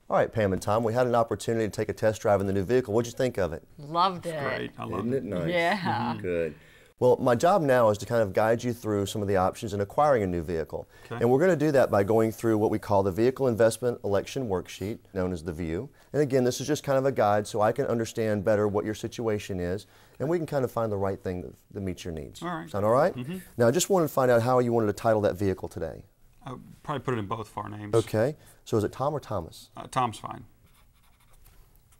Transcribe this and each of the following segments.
All right, Pam and Tom, we had an opportunity to take a test drive in the new vehicle. What'd you think of it? Loved it. Great. I love Isn't it. it nice? Yeah. Good. Well, my job now is to kind of guide you through some of the options in acquiring a new vehicle. Okay. And we're going to do that by going through what we call the Vehicle Investment Election Worksheet, known as the VIEW. And again, this is just kind of a guide so I can understand better what your situation is, and we can kind of find the right thing that meets your needs. All right. Sound all right? Mm-hmm. Now, I just wanted to find out how you wanted to title that vehicle today. I'll probably put it in both of our names. Okay. So is it Tom or Thomas? Tom's fine.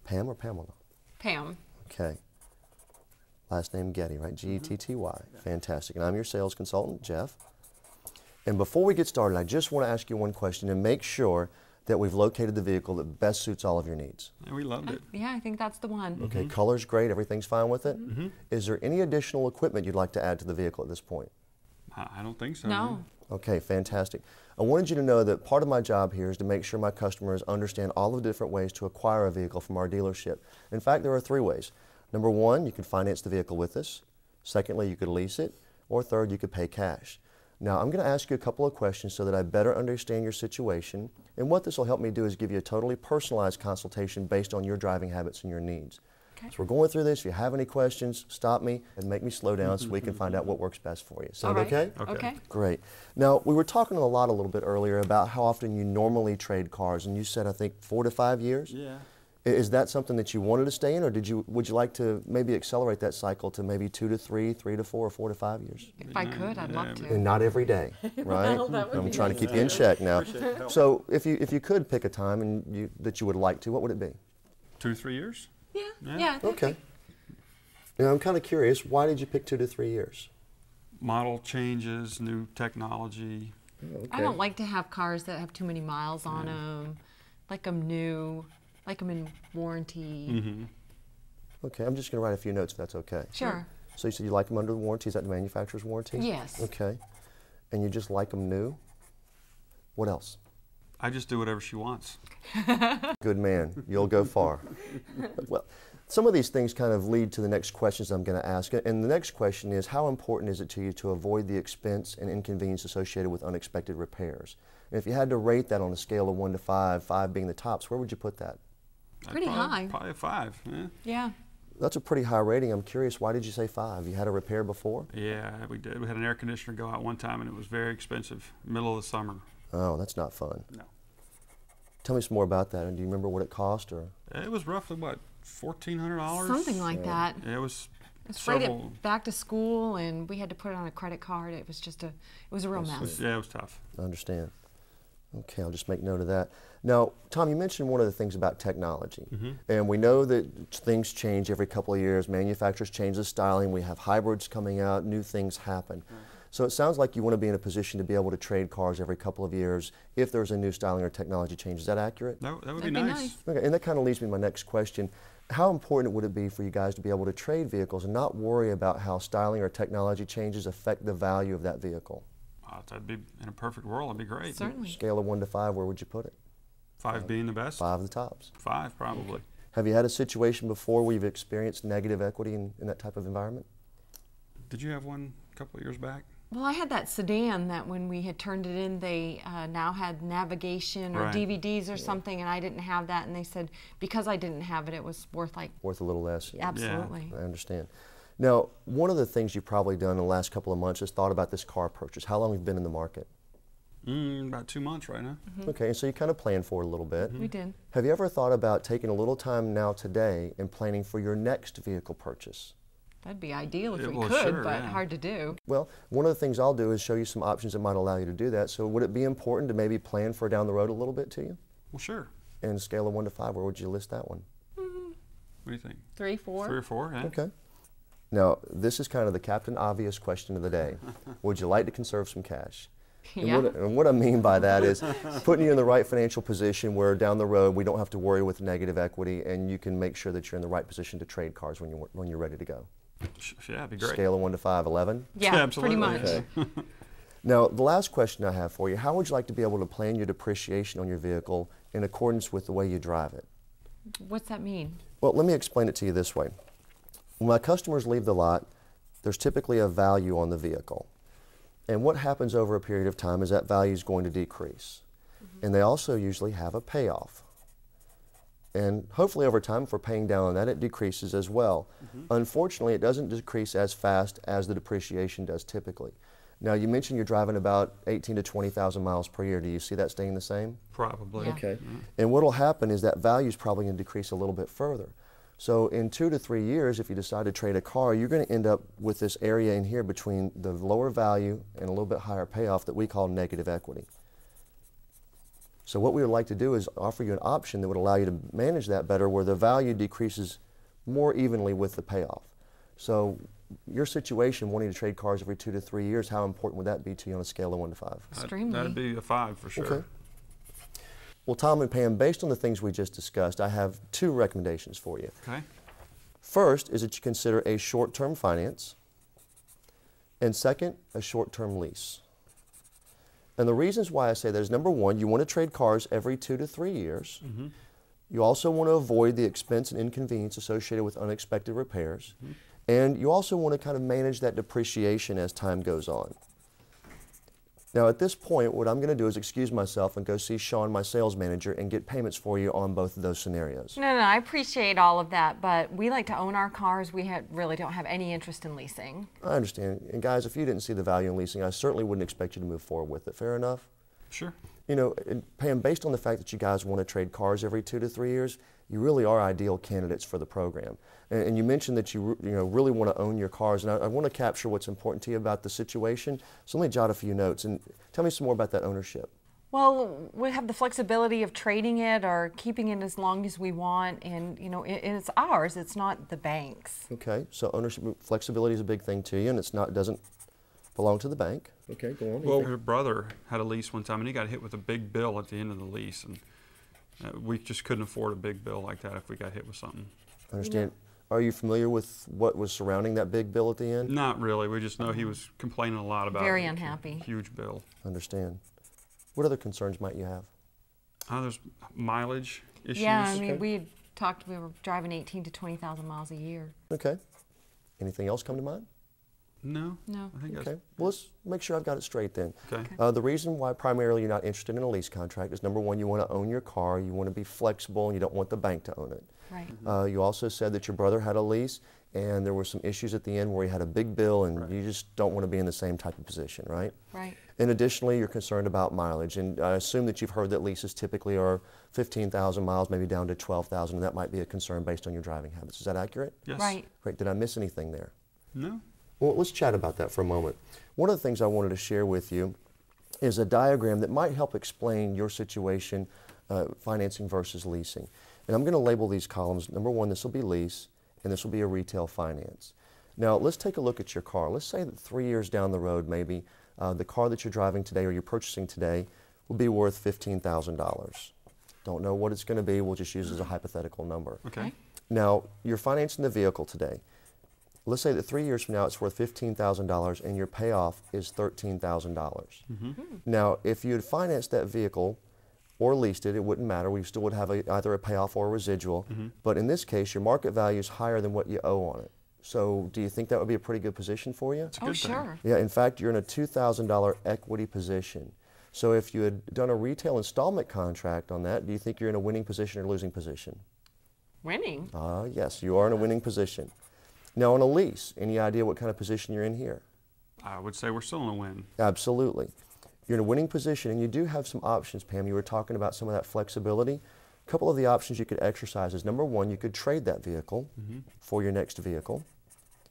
Pam or Pamela? Pam. Okay. Last name Getty, right? G-E-T-T-Y. Fantastic. And I'm your sales consultant, Jeff. And before we get started, I just want to ask you one question and make sure that we've located the vehicle that best suits all of your needs. And we loved it. Yeah, I think that's the one. Okay, color's great, everything's fine with it? Mm-hmm. Is there any additional equipment you'd like to add to the vehicle at this point? I don't think so. No. Okay, fantastic. I wanted you to know that part of my job here is to make sure my customers understand all the different ways to acquire a vehicle from our dealership. In fact, there are 3 ways. Number 1, you can finance the vehicle with us. Secondly, you could lease it. Or third, you could pay cash. Now, I'm going to ask you a couple of questions so that I better understand your situation. And what this will help me do is give you a totally personalized consultation based on your driving habits and your needs. Okay. So we're going through this. If you have any questions, stop me and make me slow down so we can find out what works best for you. Sound All right. okay? Okay. Great. Now, we were talking a little bit earlier about how often you normally trade cars, and you said, I think, 4 to 5 years? Yeah. Is that something that you wanted to stay in, or would you like to maybe accelerate that cycle to maybe 2 to 3, 3 to 4, or 4 to 5 years? If I could, I'd love to. And not every day, right? Well, that would I'm be trying to keep you in check now. So if you could pick a time that you would like to, what would it be? 2 to 3 years? Yeah, Yeah. yeah. I think Okay. Now, I'm kind of curious, why did you pick 2 to 3 years? Model changes, new technology. I don't like to have cars that have too many miles on them. Like them new, like them in warranty. Mm-hmm. Okay, I'm just going to write a few notes if that's okay. Sure. So you said you like them under the warranty. Is that the manufacturer's warranty? Yes. Okay. And you just like them new? What else? I just do whatever she wants. Good man. You'll go far. Well, some of these things kind of lead to the next questions I'm going to ask. And the next question is, how important is it to you to avoid the expense and inconvenience associated with unexpected repairs? And if you had to rate that on a scale of 1 to 5, 5 being the tops, where would you put that? Pretty high. Probably a 5. Yeah. Yeah. That's a pretty high rating. I'm curious, why did you say 5? You had a repair before? Yeah, we did. We had an air conditioner go out one time, and it was very expensive. Middle of the summer. Oh, that's not fun. No. Tell me some more about that. And do you remember what it cost? Or It was roughly what, $1,400? Something like that. Yeah, it was. It's right several. at back to school, and we had to put it on a credit card. It was just it was a real mess. Yeah, it was tough. I understand. Okay, I'll just make note of that. Now, Tom, you mentioned one of the things about technology. And we know that things change every couple of years. Manufacturers change the styling. We have hybrids coming out. New things happen. So it sounds like you want to be in a position to be able to trade cars every couple of years if there's a new styling or technology change. Is that accurate? That would be That'd be nice. nice. Okay, and that kind of leads me to my next question. How important would it be for you guys to be able to trade vehicles and not worry about how styling or technology changes affect the value of that vehicle? That'd be, in a perfect world, that'd be great. Certainly. Scale of 1 to 5, where would you put it? 5 being the best? 5 the tops. 5 probably. Have you had a situation before where you've experienced negative equity in that type of environment? Did you have one a couple of years back? Well, I had that sedan that when we had turned it in, they now had navigation or Right. DVDs or something, and I didn't have that. And they said because I didn't have it, it was worth like Worth a little less? absolutely. I understand. Now, one of the things you've probably done in the last couple of months is thought about this car purchase. How long have you been in the market? About 2 months right now. Okay, and so you kind of planned for it a little bit. We did. Have you ever thought about taking a little time now today and planning for your next vehicle purchase? That'd be ideal if Yeah, we well, could, sure, but yeah. hard to do. Well, one of the things I'll do is show you some options that might allow you to do that. So would it be important to maybe plan for down the road a little bit to you? Well, sure. And scale of 1 to 5, where would you list that one? What do you think? 3, 4. 3 or 4, yeah? Okay. Now, this is kind of the Captain Obvious question of the day. Would you like to conserve some cash? Yeah. And what I mean by that is putting you in the right financial position where down the road we don't have to worry with negative equity, and you can make sure that you're in the right position to trade cars when you're ready to go. Yeah, that'd be great. Scale of 1 to 5, 11? Yeah, absolutely. pretty much. Okay. Now, the last question I have for you, how would you like to be able to plan your depreciation on your vehicle in accordance with the way you drive it? What's that mean? Well, let me explain it to you this way. When my customers leave the lot, there's typically a value on the vehicle. And what happens over a period of time is that value is going to decrease. And they also usually have a payoff. And hopefully over time, if we're paying down on that, it decreases as well. Unfortunately, it doesn't decrease as fast as the depreciation does typically. Now, you mentioned you're driving about 18 to 20,000 miles per year. Do you see that staying the same? Probably. Yeah. Okay. And what will happen is that value is probably going to decrease a little bit further. So in 2 to 3 years, if you decide to trade a car, you're going to end up with this area in here between the lower value and a little bit higher payoff that we call negative equity. So what we would like to do is offer you an option that would allow you to manage that better, where the value decreases more evenly with the payoff. So your situation, wanting to trade cars every 2 to 3 years, how important would that be to you on a scale of 1 to 5? Extremely. That'd be a 5 for sure. Okay. Well, Tom and Pam, based on the things we just discussed, I have 2 recommendations for you. Okay. First is that you consider a short-term finance, and second, a short-term lease. And the reasons why I say that is, number one, you want to trade cars every 2 to 3 years. You also want to avoid the expense and inconvenience associated with unexpected repairs. And you also want to kind of manage that depreciation as time goes on. Now at this point, what I'm going to do is excuse myself and go see Sean, my sales manager, and get payments for you on both of those scenarios. No, I appreciate all of that, but we like to own our cars. We really don't have any interest in leasing. I understand. And guys, if you didn't see the value in leasing, I certainly wouldn't expect you to move forward with it. Fair enough? Sure. You know, and Pam, based on the fact that you guys want to trade cars every 2 to 3 years, you really are ideal candidates for the program. And you mentioned that you really want to own your cars, and I want to capture what's important to you about the situation. So let me jot a few notes and tell me some more about that ownership. Well, we have the flexibility of trading it or keeping it as long as we want, and it's ours. It's not the bank's. Okay, so ownership flexibility is a big thing to you, and doesn't belong to the bank. Okay, go on. Well, her brother had a lease one time, and he got hit with a big bill at the end of the lease, and we just couldn't afford a big bill like that if we got hit with something. I understand. Are you familiar with what was surrounding that big bill at the end? Not really. We just know he was complaining a lot about it. Very unhappy. Huge bill. Understand. What other concerns might you have? There's mileage issues. Yeah, I mean, we were driving 18 to 20,000 miles a year. Okay. Anything else come to mind? No. No. I think Okay. Well, let's make sure I've got it straight then. Okay. The reason why primarily you're not interested in a lease contract is, number one, you want to own your car, you want to be flexible, and you don't want the bank to own it. Right. You also said that your brother had a lease, and there were some issues at the end where he had a big bill, and you just don't want to be in the same type of position, right? Right. And additionally, you're concerned about mileage, and I assume that you've heard that leases typically are 15,000 miles, maybe down to 12,000, and that might be a concern based on your driving habits. Is that accurate? Yes. Right. Great. Did I miss anything there? No. Well, let's chat about that for a moment. One of the things I wanted to share with you is a diagram that might help explain your situation, financing versus leasing. And I'm going to label these columns. Number one, this will be lease, and this will be a retail finance. Now, let's take a look at your car. Let's say that 3 years down the road, maybe, the car that you're driving today or you're purchasing today will be worth $15,000. Don't know what it's going to be. We'll just use it as a hypothetical number. Okay. Now, you're financing the vehicle today. Let's say that 3 years from now it's worth $15,000 and your payoff is $13,000. Now, if you had financed that vehicle or leased it, it wouldn't matter. We still would have either a payoff or a residual. But in this case, your market value is higher than what you owe on it. So do you think that would be a pretty good position for you? Oh, sure. Yeah, in fact, you're in a $2,000 equity position. So if you had done a retail installment contract on that, do you think you're in a winning position or losing position? Winning. Yes, you are in a winning position. Now on a lease, any idea what kind of position you're in here? I would say we're still in a win. Absolutely. You're in a winning position, and you do have some options, Pam. You were talking about some of that flexibility. A couple of the options you could exercise is, number one, you could trade that vehicle for your next vehicle.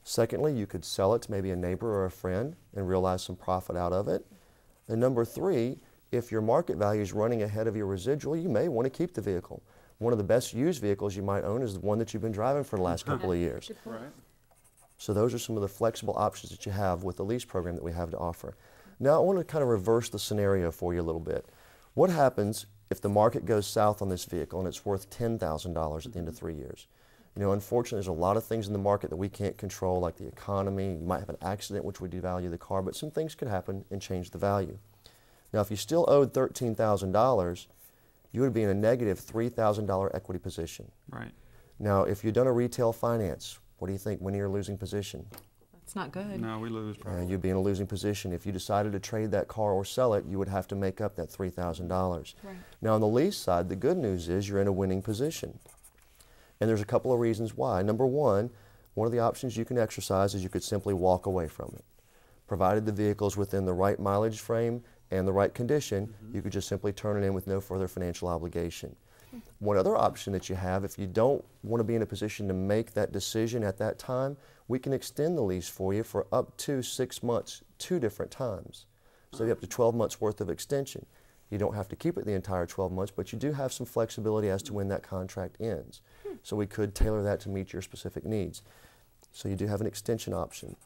Secondly, you could sell it to maybe a neighbor or a friend and realize some profit out of it. And number three, if your market value is running ahead of your residual, you may want to keep the vehicle. One of the best used vehicles you might own is the one that you've been driving for the last couple of years. Right. So those are some of the flexible options that you have with the lease program that we have to offer. Now I want to kind of reverse the scenario for you a little bit. What happens if the market goes south on this vehicle and it's worth $10,000 at the end of 3 years? You know, unfortunately, there's a lot of things in the market that we can't control, like the economy. You might have an accident, which would devalue the car, but some things could happen and change the value. Now, if you still owed $13,000, you would be in a negative $3,000 equity position. Right. Now, if you'd done a retail finance, what do you think? Winning or losing position? That's not good. No, we lose probably. You'd be in a losing position. If you decided to trade that car or sell it, you would have to make up that $3,000. Right. Now, on the lease side, the good news is you're in a winning position. And there's a couple of reasons why. Number one of the options you can exercise is you could simply walk away from it. Provided the vehicle is within the right mileage frame and the right condition, you could just simply turn it in with no further financial obligation. One other option that you have, if you don't want to be in a position to make that decision at that time, we can extend the lease for you for up to 6 months, 2 different times. So you have up to 12 months worth of extension. You don't have to keep it the entire 12 months, but you do have some flexibility as to when that contract ends. So we could tailor that to meet your specific needs. So you do have an extension option.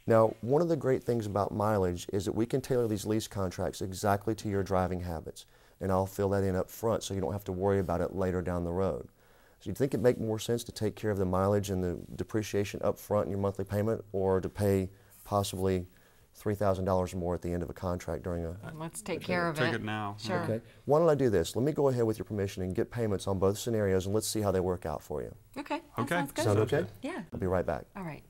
Now, one of the great things about mileage is that we can tailor these lease contracts exactly to your driving habits. And I'll fill that in up front so you don't have to worry about it later down the road. So you think it'd make more sense to take care of the mileage and the depreciation up front in your monthly payment, or to pay possibly $3,000 more at the end of a contract during a... Let's take care of it. Take it now. Sure. Okay. Why don't I do this? Let me go ahead with your permission and get payments on both scenarios, and let's see how they work out for you. Okay. That Okay. sounds good. Sound okay? Yeah. I'll be right back. All right.